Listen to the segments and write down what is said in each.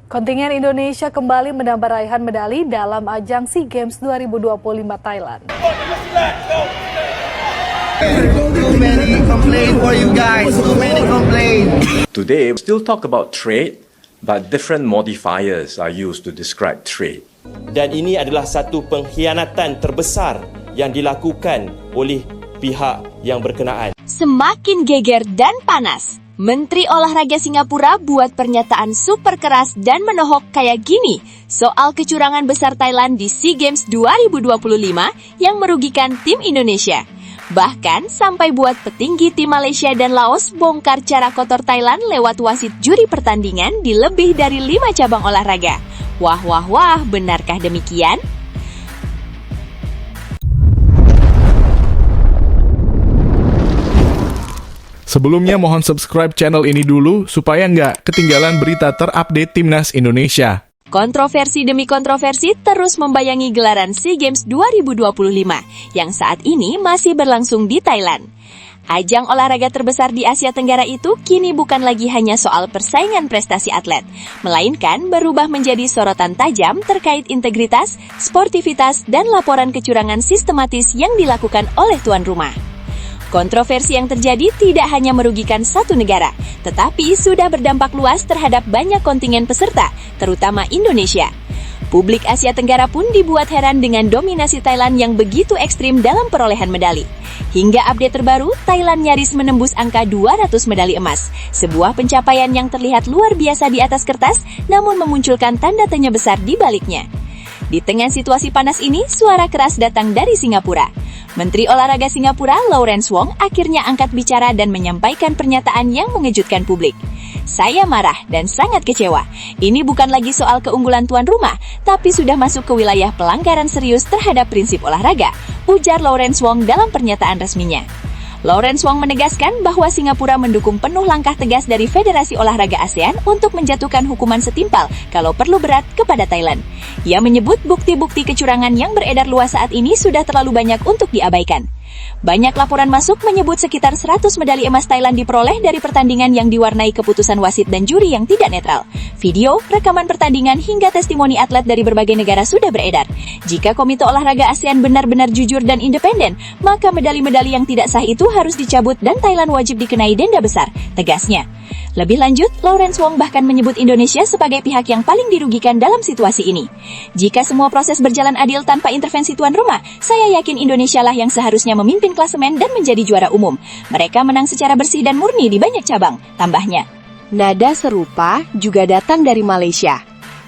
Kontingen Indonesia kembali menambah raihan medali dalam ajang SEA Games 2025 Thailand. Too many complaints for you guys. Too many complaints. Today, we still talk about trade, but different modifiers are used to describe trade. Dan ini adalah satu pengkhianatan terbesar yang dilakukan oleh pihak yang berkenaan. Semakin geger dan panas, Menteri Olahraga Singapura buat pernyataan super keras dan menohok kayak gini soal kecurangan besar Thailand di SEA Games 2025 yang merugikan tim Indonesia. Bahkan sampai buat petinggi tim Malaysia dan Laos bongkar cara kotor Thailand lewat wasit juri pertandingan di lebih dari 5 cabang olahraga. Wah, benarkah demikian? Sebelumnya mohon subscribe channel ini dulu supaya nggak ketinggalan berita terupdate Timnas Indonesia. Kontroversi demi kontroversi terus membayangi gelaran SEA Games 2025 yang saat ini masih berlangsung di Thailand. Ajang olahraga terbesar di Asia Tenggara itu kini bukan lagi hanya soal persaingan prestasi atlet, melainkan berubah menjadi sorotan tajam terkait integritas, sportivitas, dan laporan kecurangan sistematis yang dilakukan oleh tuan rumah. Kontroversi yang terjadi tidak hanya merugikan satu negara, tetapi sudah berdampak luas terhadap banyak kontingen peserta, terutama Indonesia. Publik Asia Tenggara pun dibuat heran dengan dominasi Thailand yang begitu ekstrim dalam perolehan medali. Hingga update terbaru, Thailand nyaris menembus angka 200 medali emas, sebuah pencapaian yang terlihat luar biasa di atas kertas, namun memunculkan tanda tanya besar di baliknya. Di tengah situasi panas ini, suara keras datang dari Singapura. Menteri Olahraga Singapura, Lawrence Wong, akhirnya angkat bicara dan menyampaikan pernyataan yang mengejutkan publik. Saya marah dan sangat kecewa. Ini bukan lagi soal keunggulan tuan rumah, tapi sudah masuk ke wilayah pelanggaran serius terhadap prinsip olahraga, ujar Lawrence Wong dalam pernyataan resminya. Lawrence Wong menegaskan bahwa Singapura mendukung penuh langkah tegas dari Federasi Olahraga ASEAN untuk menjatuhkan hukuman setimpal kalau perlu berat kepada Thailand. Ia menyebut bukti-bukti kecurangan yang beredar luas saat ini sudah terlalu banyak untuk diabaikan. Banyak laporan masuk menyebut sekitar 100 medali emas Thailand diperoleh dari pertandingan yang diwarnai keputusan wasit dan juri yang tidak netral. Video, rekaman pertandingan, hingga testimoni atlet dari berbagai negara sudah beredar. Jika Komite Olahraga ASEAN benar-benar jujur dan independen, maka medali-medali yang tidak sah itu harus dicabut dan Thailand wajib dikenai denda besar, tegasnya. Lebih lanjut, Lawrence Wong bahkan menyebut Indonesia sebagai pihak yang paling dirugikan dalam situasi ini. Jika semua proses berjalan adil tanpa intervensi tuan rumah, saya yakin Indonesia lah yang seharusnya memimpin klasemen dan menjadi juara umum. Mereka menang secara bersih dan murni di banyak cabang, tambahnya. Nada serupa juga datang dari Malaysia.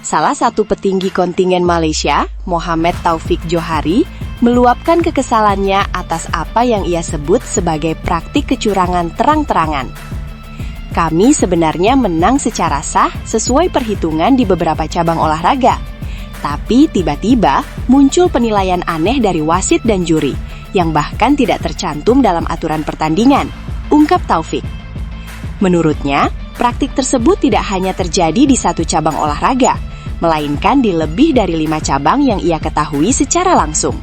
Salah satu petinggi kontingen Malaysia, Mohamed Taufik Johari, meluapkan kekesalannya atas apa yang ia sebut sebagai praktik kecurangan terang-terangan. Kami sebenarnya menang secara sah sesuai perhitungan di beberapa cabang olahraga. Tapi tiba-tiba muncul penilaian aneh dari wasit dan juri, yang bahkan tidak tercantum dalam aturan pertandingan, ungkap Taufik. Menurutnya, praktik tersebut tidak hanya terjadi di satu cabang olahraga, melainkan di lebih dari 5 cabang yang ia ketahui secara langsung.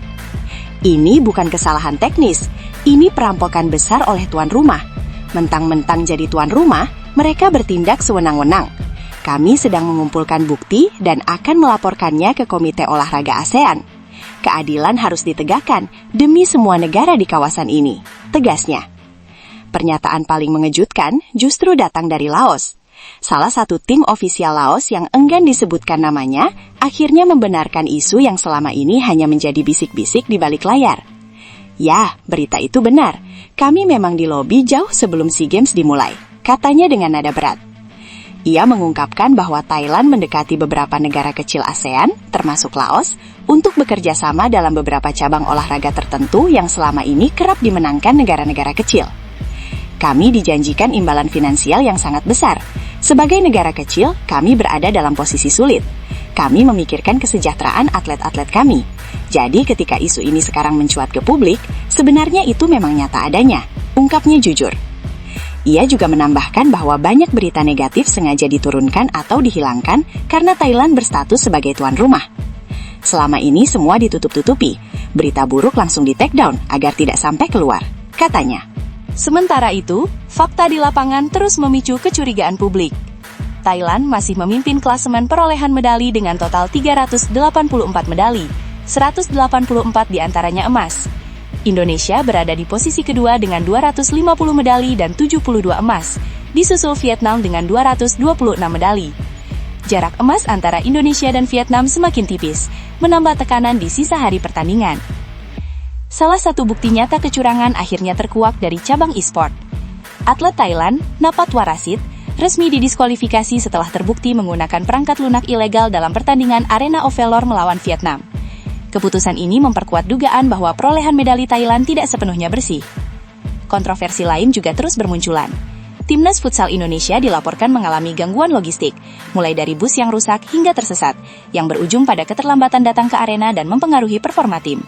Ini bukan kesalahan teknis, ini perampokan besar oleh tuan rumah. Mentang-mentang jadi tuan rumah, mereka bertindak sewenang-wenang. Kami sedang mengumpulkan bukti dan akan melaporkannya ke Komite Olahraga ASEAN. Keadilan harus ditegakkan demi semua negara di kawasan ini, tegasnya. Pernyataan paling mengejutkan justru datang dari Laos. Salah satu tim ofisial Laos yang enggan disebutkan namanya, akhirnya membenarkan isu yang selama ini hanya menjadi bisik-bisik di balik layar. Ya, berita itu benar. Kami memang dilobi jauh sebelum SEA Games dimulai, katanya dengan nada berat. Ia mengungkapkan bahwa Thailand mendekati beberapa negara kecil ASEAN, termasuk Laos, untuk bekerja sama dalam beberapa cabang olahraga tertentu yang selama ini kerap dimenangkan negara-negara kecil. Kami dijanjikan imbalan finansial yang sangat besar. Sebagai negara kecil, kami berada dalam posisi sulit. Kami memikirkan kesejahteraan atlet-atlet kami. Jadi ketika isu ini sekarang mencuat ke publik, sebenarnya itu memang nyata adanya, ungkapnya jujur. Ia juga menambahkan bahwa banyak berita negatif sengaja diturunkan atau dihilangkan karena Thailand berstatus sebagai tuan rumah. Selama ini semua ditutup-tutupi, berita buruk langsung di-take down agar tidak sampai keluar, katanya. Sementara itu, fakta di lapangan terus memicu kecurigaan publik. Thailand masih memimpin klasemen perolehan medali dengan total 384 medali, 184 diantaranya emas. Indonesia berada di posisi kedua dengan 250 medali dan 72 emas, disusul Vietnam dengan 226 medali. Jarak emas antara Indonesia dan Vietnam semakin tipis, menambah tekanan di sisa hari pertandingan. Salah satu bukti nyata kecurangan akhirnya terkuak dari cabang e-sport. Atlet Thailand, Napat Warasit, resmi didiskualifikasi setelah terbukti menggunakan perangkat lunak ilegal dalam pertandingan Arena of Valor melawan Vietnam. Keputusan ini memperkuat dugaan bahwa perolehan medali Thailand tidak sepenuhnya bersih. Kontroversi lain juga terus bermunculan. Timnas Futsal Indonesia dilaporkan mengalami gangguan logistik, mulai dari bus yang rusak hingga tersesat, yang berujung pada keterlambatan datang ke arena dan mempengaruhi performa tim.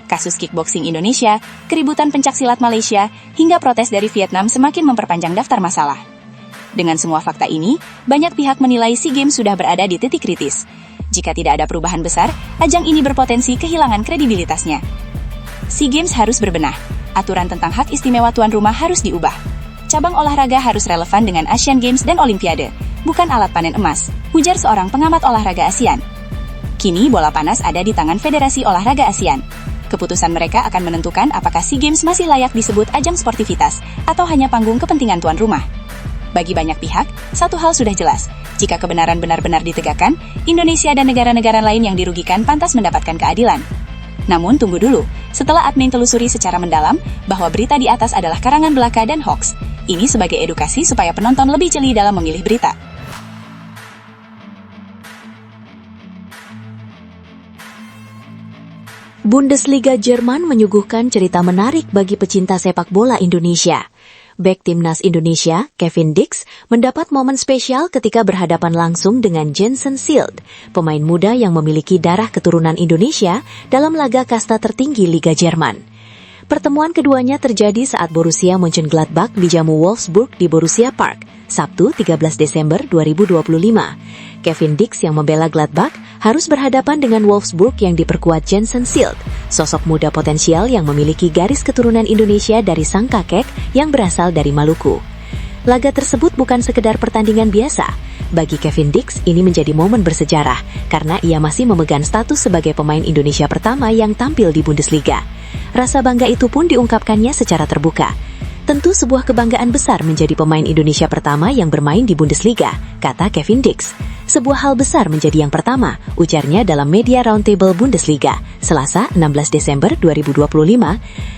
Kasus kickboxing Indonesia, keributan pencaksilat Malaysia, hingga protes dari Vietnam semakin memperpanjang daftar masalah. Dengan semua fakta ini, banyak pihak menilai SEA Games sudah berada di titik kritis. Jika tidak ada perubahan besar, ajang ini berpotensi kehilangan kredibilitasnya. SEA Games harus berbenah. Aturan tentang hak istimewa tuan rumah harus diubah. Cabang olahraga harus relevan dengan Asian Games dan Olimpiade, bukan alat panen emas, ujar seorang pengamat olahraga ASEAN. Kini bola panas ada di tangan Federasi Olahraga ASEAN. Keputusan mereka akan menentukan apakah SEA Games masih layak disebut ajang sportivitas atau hanya panggung kepentingan tuan rumah. Bagi banyak pihak, satu hal sudah jelas. Jika kebenaran benar-benar ditegakkan, Indonesia dan negara-negara lain yang dirugikan pantas mendapatkan keadilan. Namun tunggu dulu, setelah admin telusuri secara mendalam bahwa berita di atas adalah karangan belaka dan hoax. Ini sebagai edukasi supaya penonton lebih jeli dalam memilih berita. Bundesliga Jerman menyuguhkan cerita menarik bagi pecinta sepak bola Indonesia. Bek timnas Indonesia, Kevin Dix, mendapat momen spesial ketika berhadapan langsung dengan Jensen Silt, pemain muda yang memiliki darah keturunan Indonesia dalam laga kasta tertinggi Liga Jerman. Pertemuan keduanya terjadi saat Borussia Mönchengladbach dijamu Wolfsburg di Borussia Park, Sabtu 13 Desember 2025. Kevin Dix yang membela Gladbach harus berhadapan dengan Wolfsburg yang diperkuat Jensen Silt, sosok muda potensial yang memiliki garis keturunan Indonesia dari sang kakek yang berasal dari Maluku. Laga tersebut bukan sekedar pertandingan biasa. Bagi Kevin Dix, ini menjadi momen bersejarah karena ia masih memegang status sebagai pemain Indonesia pertama yang tampil di Bundesliga. Rasa bangga itu pun diungkapkannya secara terbuka. Tentu sebuah kebanggaan besar menjadi pemain Indonesia pertama yang bermain di Bundesliga, kata Kevin Dix. Sebuah hal besar menjadi yang pertama, ujarnya dalam Media Roundtable Bundesliga, Selasa 16 Desember 2025.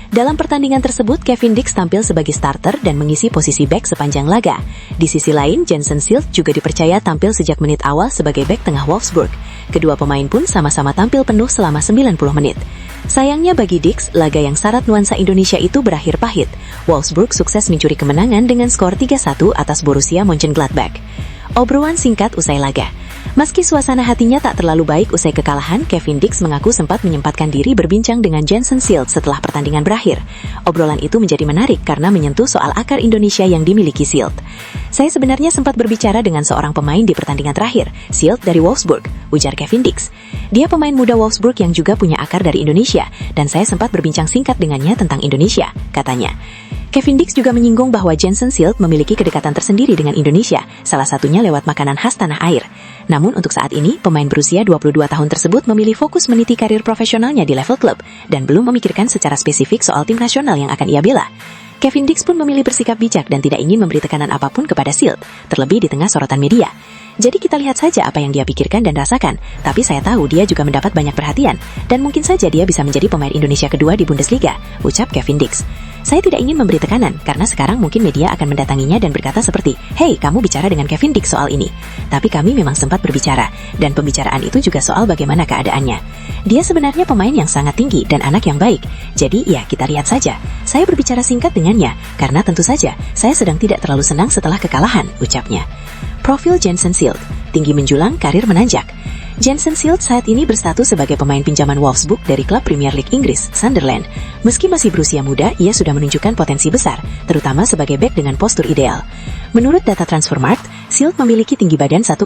Dalam pertandingan tersebut, Kevin Dix tampil sebagai starter dan mengisi posisi bek sepanjang laga. Di sisi lain, Jensen Silt juga dipercaya tampil sejak menit awal sebagai bek tengah Wolfsburg. Kedua pemain pun sama-sama tampil penuh selama 90 menit. Sayangnya bagi Dix, laga yang syarat nuansa Indonesia itu berakhir pahit. Wolfsburg sukses mencuri kemenangan dengan skor 3-1 atas Borussia Mönchengladbach. Obrolan singkat usai laga. Meski suasana hatinya tak terlalu baik usai kekalahan, Kevin Dix mengaku sempat menyempatkan diri berbincang dengan Jensen Silt setelah pertandingan berakhir. Obrolan itu menjadi menarik karena menyentuh soal akar Indonesia yang dimiliki Silt. Saya sebenarnya sempat berbicara dengan seorang pemain di pertandingan terakhir, Silt dari Wolfsburg, ujar Kevin Dix. Dia pemain muda Wolfsburg yang juga punya akar dari Indonesia, dan saya sempat berbincang singkat dengannya tentang Indonesia, katanya. Kevin Dix juga menyinggung bahwa Jensen Silt memiliki kedekatan tersendiri dengan Indonesia, salah satunya lewat makanan khas tanah air. Namun untuk saat ini, pemain berusia 22 tahun tersebut memilih fokus meniti karir profesionalnya di level klub, dan belum memikirkan secara spesifik soal tim nasional yang akan ia bela. Kevin Dix pun memilih bersikap bijak dan tidak ingin memberi tekanan apapun kepada Silt, terlebih di tengah sorotan media. Jadi kita lihat saja apa yang dia pikirkan dan rasakan, tapi saya tahu dia juga mendapat banyak perhatian, dan mungkin saja dia bisa menjadi pemain Indonesia kedua di Bundesliga, ucap Kevin Dix. Saya tidak ingin memberi tekanan, karena sekarang mungkin media akan mendatanginya dan berkata seperti, "Hei, kamu bicara dengan Kevin Dix soal ini." Tapi kami memang sempat berbicara, dan pembicaraan itu juga soal bagaimana keadaannya. Dia sebenarnya pemain yang sangat tinggi dan anak yang baik, jadi ya kita lihat saja. Saya berbicara singkat dengannya, karena tentu saja saya sedang tidak terlalu senang setelah kekalahan, ucapnya. Profil Jensen Silt, tinggi menjulang, karir menanjak. Jensen Silt saat ini berstatus sebagai pemain pinjaman Wolfsburg dari klub Premier League Inggris, Sunderland. Meski masih berusia muda, ia sudah menunjukkan potensi besar, terutama sebagai bek dengan postur ideal. Menurut data Transfermarkt, Silt memiliki tinggi badan 1,95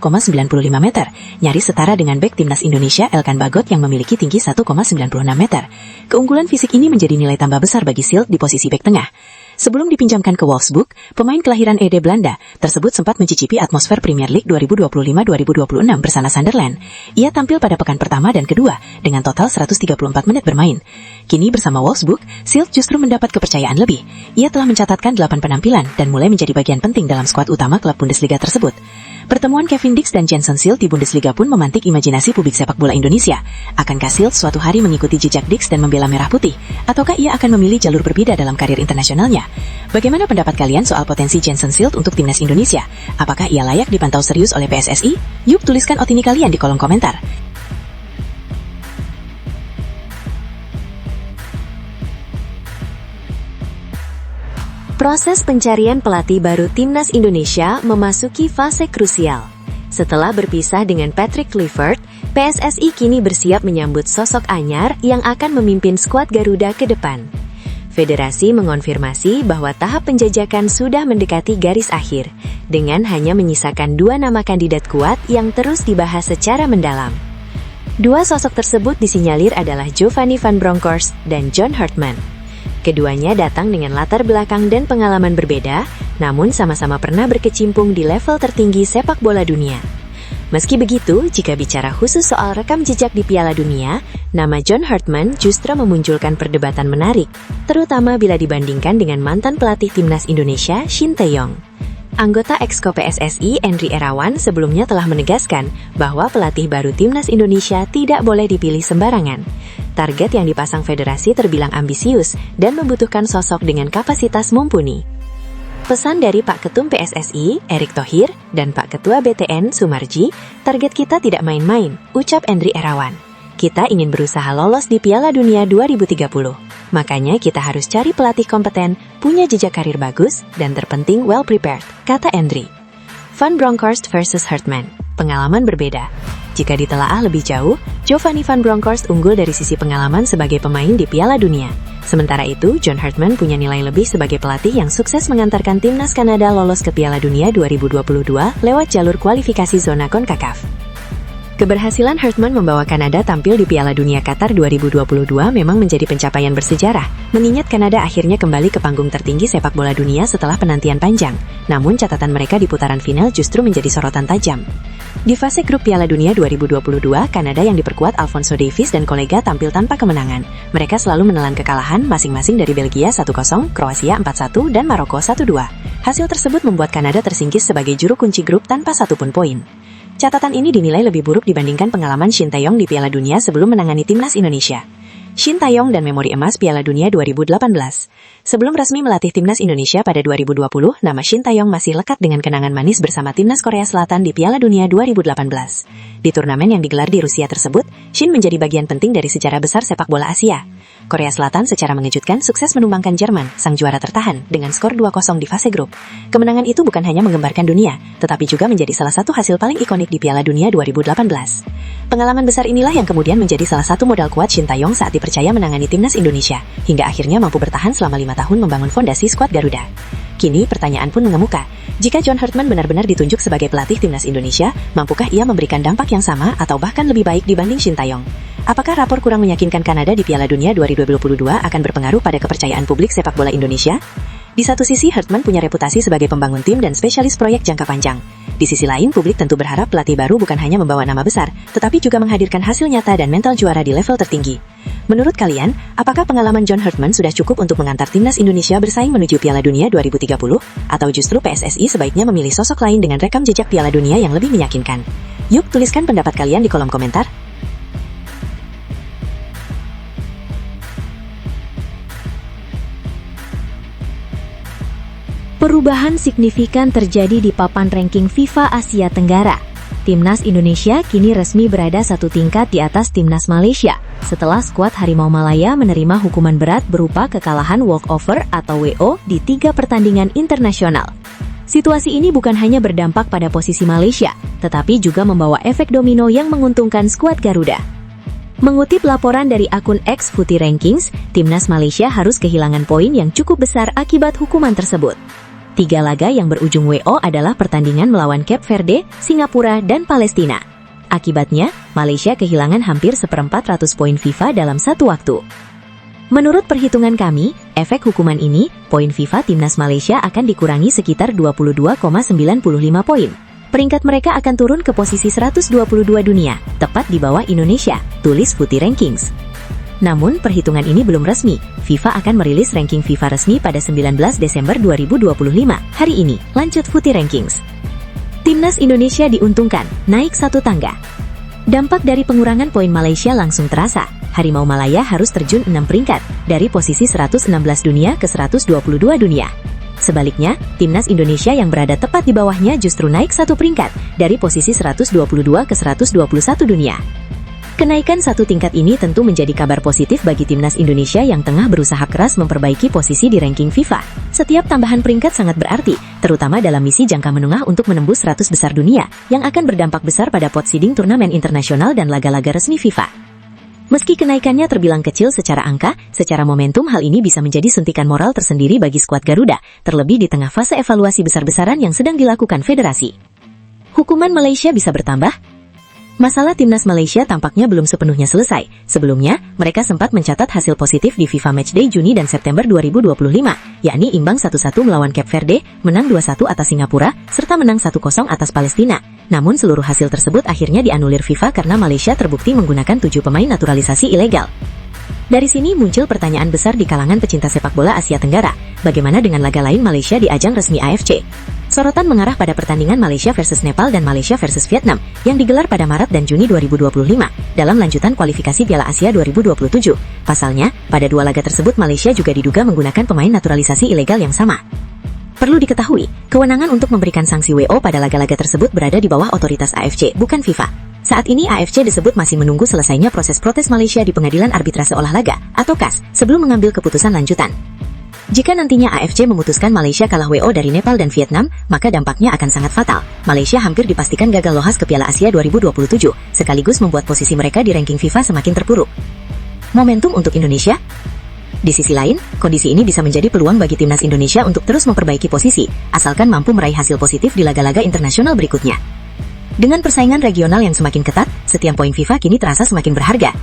meter, nyaris setara dengan bek timnas Indonesia Elkan Bagot yang memiliki tinggi 1,96 meter. Keunggulan fisik ini menjadi nilai tambah besar bagi Silt di posisi bek tengah. Sebelum dipinjamkan ke Wolfsburg, pemain kelahiran Ede Belanda tersebut sempat mencicipi atmosfer Premier League 2025-2026 bersama Sunderland. Ia tampil pada pekan pertama dan kedua dengan total 134 menit bermain. Kini bersama Wolfsburg, Schild justru mendapat kepercayaan lebih. Ia telah mencatatkan 8 penampilan dan mulai menjadi bagian penting dalam skuad utama klub Bundesliga tersebut. Pertemuan Kevin Dix dan Jenson Schild di Bundesliga pun memantik imajinasi publik sepak bola Indonesia. Akankah Schild suatu hari mengikuti jejak Dix dan membela merah putih? Ataukah ia akan memilih jalur berbeda dalam karir internasionalnya? Bagaimana pendapat kalian soal potensi Jenson Schild untuk timnas Indonesia? Apakah ia layak dipantau serius oleh PSSI? Yuk tuliskan opini kalian di kolom komentar. Proses pencarian pelatih baru timnas Indonesia memasuki fase krusial. Setelah berpisah dengan Patrick Kluivert, PSSI kini bersiap menyambut sosok anyar yang akan memimpin skuad Garuda ke depan. Federasi mengonfirmasi bahwa tahap penjajakan sudah mendekati garis akhir, dengan hanya menyisakan 2 nama kandidat kuat yang terus dibahas secara mendalam. 2 sosok tersebut disinyalir adalah Giovanni van Bronckhorst dan John Hartman. Keduanya datang dengan latar belakang dan pengalaman berbeda, namun sama-sama pernah berkecimpung di level tertinggi sepak bola dunia. Meski begitu, jika bicara khusus soal rekam jejak di Piala Dunia, nama John Hartman justru memunculkan perdebatan menarik, terutama bila dibandingkan dengan mantan pelatih timnas Indonesia, Shin Tae-yong. Anggota Exco PSSI, Endry Erawan, sebelumnya telah menegaskan bahwa pelatih baru timnas Indonesia tidak boleh dipilih sembarangan. Target yang dipasang federasi terbilang ambisius dan membutuhkan sosok dengan kapasitas mumpuni. Pesan dari Pak Ketum PSSI, Erick Thohir, dan Pak Ketua BTN, Sumarji, target kita tidak main-main, ucap Endry Erawan. Kita ingin berusaha lolos di Piala Dunia 2030. Makanya kita harus cari pelatih kompeten, punya jejak karir bagus, dan terpenting well prepared, kata Endry. Van Bronckhorst versus Hartman, pengalaman berbeda. Jika ditelaah lebih jauh, Giovanni van Bronckhorst unggul dari sisi pengalaman sebagai pemain di Piala Dunia. Sementara itu, John Hartman punya nilai lebih sebagai pelatih yang sukses mengantarkan timnas Kanada lolos ke Piala Dunia 2022 lewat jalur kualifikasi zona CONCACAF. Keberhasilan Hartman membawa Kanada tampil di Piala Dunia Qatar 2022 memang menjadi pencapaian bersejarah, mengingat Kanada akhirnya kembali ke panggung tertinggi sepak bola dunia setelah penantian panjang. Namun catatan mereka di putaran final justru menjadi sorotan tajam. Di fase grup Piala Dunia 2022, Kanada yang diperkuat Alphonso Davies dan kolega tampil tanpa kemenangan. Mereka selalu menelan kekalahan masing-masing dari Belgia 1-0, Kroasia 4-1, dan Maroko 1-2. Hasil tersebut membuat Kanada tersingkir sebagai juru kunci grup tanpa satupun poin. Catatan ini dinilai lebih buruk dibandingkan pengalaman Shin Tae-yong di Piala Dunia sebelum menangani timnas Indonesia. Shin Tae-yong dan memori emas Piala Dunia 2018. Sebelum resmi melatih timnas Indonesia pada 2020, nama Shin Tae-yong masih lekat dengan kenangan manis bersama timnas Korea Selatan di Piala Dunia 2018. Di turnamen yang digelar di Rusia tersebut, Shin menjadi bagian penting dari sejarah besar sepak bola Asia. Korea Selatan secara mengejutkan sukses menumbangkan Jerman, sang juara tertahan, dengan skor 2-0 di fase grup. Kemenangan itu bukan hanya menggembarkan dunia, tetapi juga menjadi salah satu hasil paling ikonik di Piala Dunia 2018. Pengalaman besar inilah yang kemudian menjadi salah satu modal kuat Shin Tae-yong saat dipercaya menangani timnas Indonesia, hingga akhirnya mampu bertahan selama 5 tahun membangun fondasi skuad Garuda. Kini pertanyaan pun mengemuka, jika John Hartman benar-benar ditunjuk sebagai pelatih timnas Indonesia, mampukah ia memberikan dampak yang sama atau bahkan lebih baik dibanding Shin Tae-yong? Apakah rapor kurang meyakinkan Kanada di Piala Dunia 2022 akan berpengaruh pada kepercayaan publik sepak bola Indonesia? Di satu sisi, Hartman punya reputasi sebagai pembangun tim dan spesialis proyek jangka panjang. Di sisi lain, publik tentu berharap pelatih baru bukan hanya membawa nama besar, tetapi juga menghadirkan hasil nyata dan mental juara di level tertinggi. Menurut kalian, apakah pengalaman John Hartman sudah cukup untuk mengantar timnas Indonesia bersaing menuju Piala Dunia 2030? Atau justru PSSI sebaiknya memilih sosok lain dengan rekam jejak Piala Dunia yang lebih meyakinkan? Yuk, tuliskan pendapat kalian di kolom komentar. Perubahan signifikan terjadi di papan ranking FIFA Asia Tenggara. Timnas Indonesia kini resmi berada satu tingkat di atas Timnas Malaysia, setelah skuad Harimau Malaya menerima hukuman berat berupa kekalahan walkover atau WO di 3 pertandingan internasional. Situasi ini bukan hanya berdampak pada posisi Malaysia, tetapi juga membawa efek domino yang menguntungkan skuad Garuda. Mengutip laporan dari akun X Footy Rankings, Timnas Malaysia harus kehilangan poin yang cukup besar akibat hukuman tersebut. 3 laga yang berujung WO adalah pertandingan melawan Cape Verde, Singapura, dan Palestina. Akibatnya, Malaysia kehilangan hampir 1/400 poin FIFA dalam satu waktu. Menurut perhitungan kami, Efek hukuman ini, poin FIFA Timnas Malaysia akan dikurangi sekitar 22,95 poin. Peringkat mereka akan turun ke posisi 122 dunia, tepat di bawah Indonesia, tulis Footy Rankings. Namun, perhitungan ini belum resmi. FIFA akan merilis ranking FIFA resmi pada 19 Desember 2025, hari ini. Lanjut Footy Rankings. Timnas Indonesia diuntungkan, naik 1 tangga. Dampak dari pengurangan poin Malaysia langsung terasa. Harimau Malaya harus terjun 6 peringkat, dari posisi 116 dunia ke 122 dunia. Sebaliknya, Timnas Indonesia yang berada tepat di bawahnya justru naik 1 peringkat, dari posisi 122 ke 121 dunia. Kenaikan 1 tingkat ini tentu menjadi kabar positif bagi Timnas Indonesia yang tengah berusaha keras memperbaiki posisi di ranking FIFA. Setiap tambahan peringkat sangat berarti, terutama dalam misi jangka menengah untuk menembus 100 besar dunia, yang akan berdampak besar pada pot seeding turnamen internasional dan laga-laga resmi FIFA. Meski kenaikannya terbilang kecil secara angka, secara momentum hal ini bisa menjadi suntikan moral tersendiri bagi skuad Garuda, terlebih di tengah fase evaluasi besar-besaran yang sedang dilakukan federasi. Hukuman Malaysia bisa bertambah? Masalah Timnas Malaysia tampaknya belum sepenuhnya selesai. Sebelumnya, mereka sempat mencatat hasil positif di FIFA Matchday Juni dan September 2025, yakni imbang 1-1 melawan Cape Verde, menang 2-1 atas Singapura, serta menang 1-0 atas Palestina. Namun seluruh hasil tersebut akhirnya dianulir FIFA karena Malaysia terbukti menggunakan 7 pemain naturalisasi ilegal. Dari sini muncul pertanyaan besar di kalangan pecinta sepak bola Asia Tenggara, bagaimana dengan laga lain Malaysia di ajang resmi AFC? Sorotan mengarah pada pertandingan Malaysia versus Nepal dan Malaysia versus Vietnam, yang digelar pada Maret dan Juni 2025, dalam lanjutan kualifikasi Piala Asia 2027. Pasalnya, pada 2 laga tersebut Malaysia juga diduga menggunakan pemain naturalisasi ilegal yang sama. Perlu diketahui, kewenangan untuk memberikan sanksi WO pada laga-laga tersebut berada di bawah otoritas AFC, bukan FIFA. Saat ini AFC disebut masih menunggu selesainya proses protes Malaysia di Pengadilan Arbitrase Olahraga, atau CAS, sebelum mengambil keputusan lanjutan. Jika nantinya AFC memutuskan Malaysia kalah WO dari Nepal dan Vietnam, maka dampaknya akan sangat fatal. Malaysia hampir dipastikan gagal lolos ke Piala Asia 2027, sekaligus membuat posisi mereka di ranking FIFA semakin terpuruk. Momentum untuk Indonesia? Di sisi lain, kondisi ini bisa menjadi peluang bagi Timnas Indonesia untuk terus memperbaiki posisi, asalkan mampu meraih hasil positif di laga-laga internasional berikutnya. Dengan persaingan regional yang semakin ketat, setiap poin FIFA kini terasa semakin berharga.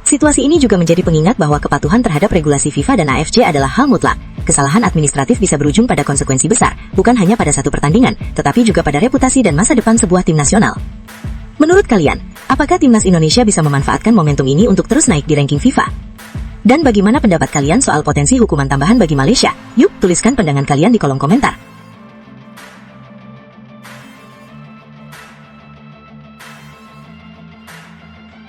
Situasi ini juga menjadi pengingat bahwa kepatuhan terhadap regulasi FIFA dan AFC adalah hal mutlak. Kesalahan administratif bisa berujung pada konsekuensi besar, bukan hanya pada satu pertandingan, tetapi juga pada reputasi dan masa depan sebuah tim nasional. Menurut kalian, apakah Timnas Indonesia bisa memanfaatkan momentum ini untuk terus naik di ranking FIFA? Dan bagaimana pendapat kalian soal potensi hukuman tambahan bagi Malaysia? Yuk, tuliskan pandangan kalian di kolom komentar.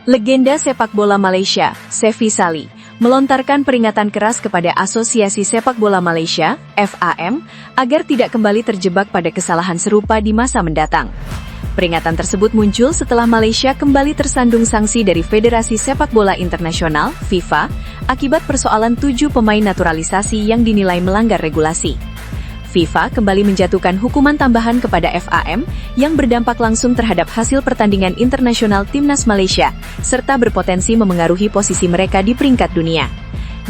Legenda sepak bola Malaysia, Sefi Sali, melontarkan peringatan keras kepada Asosiasi Sepak Bola Malaysia, FAM, agar tidak kembali terjebak pada kesalahan serupa di masa mendatang. Peringatan tersebut muncul setelah Malaysia kembali tersandung sanksi dari Federasi Sepak Bola Internasional, FIFA, akibat persoalan 7 pemain naturalisasi yang dinilai melanggar regulasi. FIFA kembali menjatuhkan hukuman tambahan kepada FAM yang berdampak langsung terhadap hasil pertandingan internasional Timnas Malaysia, serta berpotensi memengaruhi posisi mereka di peringkat dunia.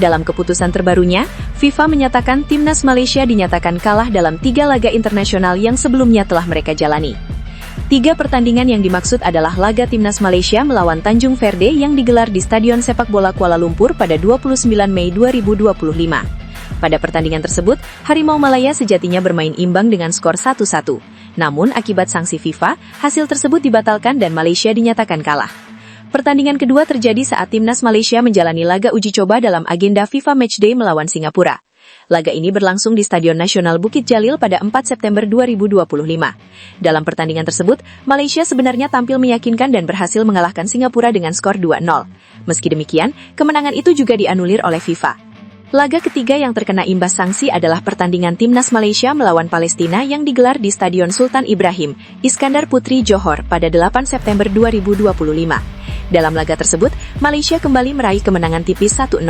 Dalam keputusan terbarunya, FIFA menyatakan Timnas Malaysia dinyatakan kalah dalam 3 laga internasional yang sebelumnya telah mereka jalani. 3 pertandingan yang dimaksud adalah laga Timnas Malaysia melawan Tanjung Verde yang digelar di Stadion Sepak Bola Kuala Lumpur pada 29 Mei 2025. Pada pertandingan tersebut, Harimau Malaya sejatinya bermain imbang dengan skor 1-1. Namun, akibat sanksi FIFA, hasil tersebut dibatalkan dan Malaysia dinyatakan kalah. Pertandingan kedua terjadi saat Timnas Malaysia menjalani laga uji coba dalam agenda FIFA Matchday melawan Singapura. Laga ini berlangsung di Stadion Nasional Bukit Jalil pada 4 September 2025. Dalam pertandingan tersebut, Malaysia sebenarnya tampil meyakinkan dan berhasil mengalahkan Singapura dengan skor 2-0. Meski demikian, kemenangan itu juga dianulir oleh FIFA. Laga ketiga yang terkena imbas sanksi adalah pertandingan Timnas Malaysia melawan Palestina yang digelar di Stadion Sultan Ibrahim, Iskandar Putri Johor pada 8 September 2025. Dalam laga tersebut, Malaysia kembali meraih kemenangan tipis 1-0.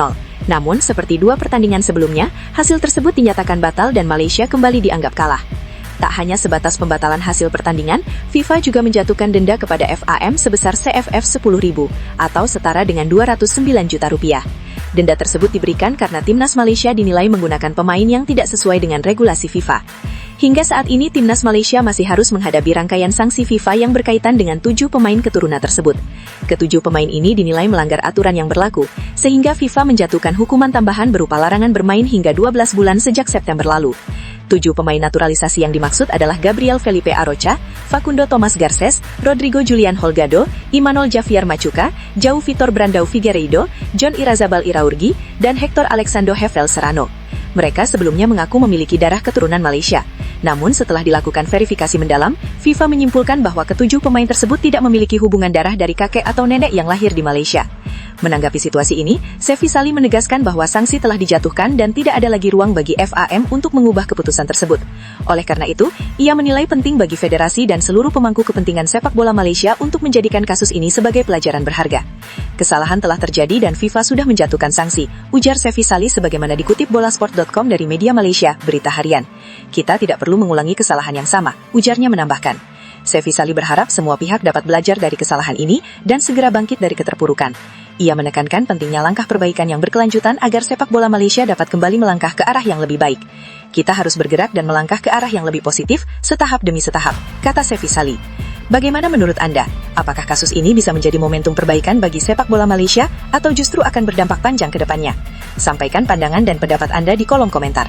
Namun, seperti 2 pertandingan sebelumnya, hasil tersebut dinyatakan batal dan Malaysia kembali dianggap kalah. Tak hanya sebatas pembatalan hasil pertandingan, FIFA juga menjatuhkan denda kepada FAM sebesar CFF 10.000 atau setara dengan 209 juta rupiah. Denda tersebut diberikan karena Timnas Malaysia dinilai menggunakan pemain yang tidak sesuai dengan regulasi FIFA. Hingga saat ini, Timnas Malaysia masih harus menghadapi rangkaian sanksi FIFA yang berkaitan dengan 7 pemain keturunan tersebut. Ketujuh pemain ini dinilai melanggar aturan yang berlaku, sehingga FIFA menjatuhkan hukuman tambahan berupa larangan bermain hingga 12 bulan sejak September lalu. 7 pemain naturalisasi yang dimaksud adalah Gabriel Felipe Arocha, Facundo Thomas Garces, Rodrigo Julian Holgado, Imanol Javier Machuca, João Vitor Brandão Figueiredo, John Irazabal Iraurgi, dan Hector Alexandro Hevel Serrano. Mereka sebelumnya mengaku memiliki darah keturunan Malaysia. Namun setelah dilakukan verifikasi mendalam, FIFA menyimpulkan bahwa ketujuh pemain tersebut tidak memiliki hubungan darah dari kakek atau nenek yang lahir di Malaysia. Menanggapi situasi ini, Sefi Sali menegaskan bahwa sanksi telah dijatuhkan dan tidak ada lagi ruang bagi FAM untuk mengubah keputusan tersebut. Oleh karena itu, ia menilai penting bagi federasi dan seluruh pemangku kepentingan sepak bola Malaysia untuk menjadikan kasus ini sebagai pelajaran berharga. Kesalahan telah terjadi dan FIFA sudah menjatuhkan sanksi, ujar Sefi Sali sebagaimana dikutip bolasport.com dari media Malaysia, berita harian. Kita tidak perlu mengulangi kesalahan yang sama, ujarnya menambahkan. Sefi Sali berharap semua pihak dapat belajar dari kesalahan ini dan segera bangkit dari keterpurukan. Ia menekankan pentingnya langkah perbaikan yang berkelanjutan agar sepak bola Malaysia dapat kembali melangkah ke arah yang lebih baik. Kita harus bergerak dan melangkah ke arah yang lebih positif, setahap demi setahap, kata Sefi Sali. Bagaimana menurut Anda? Apakah kasus ini bisa menjadi momentum perbaikan bagi sepak bola Malaysia atau justru akan berdampak panjang ke depannya? Sampaikan pandangan dan pendapat Anda di kolom komentar.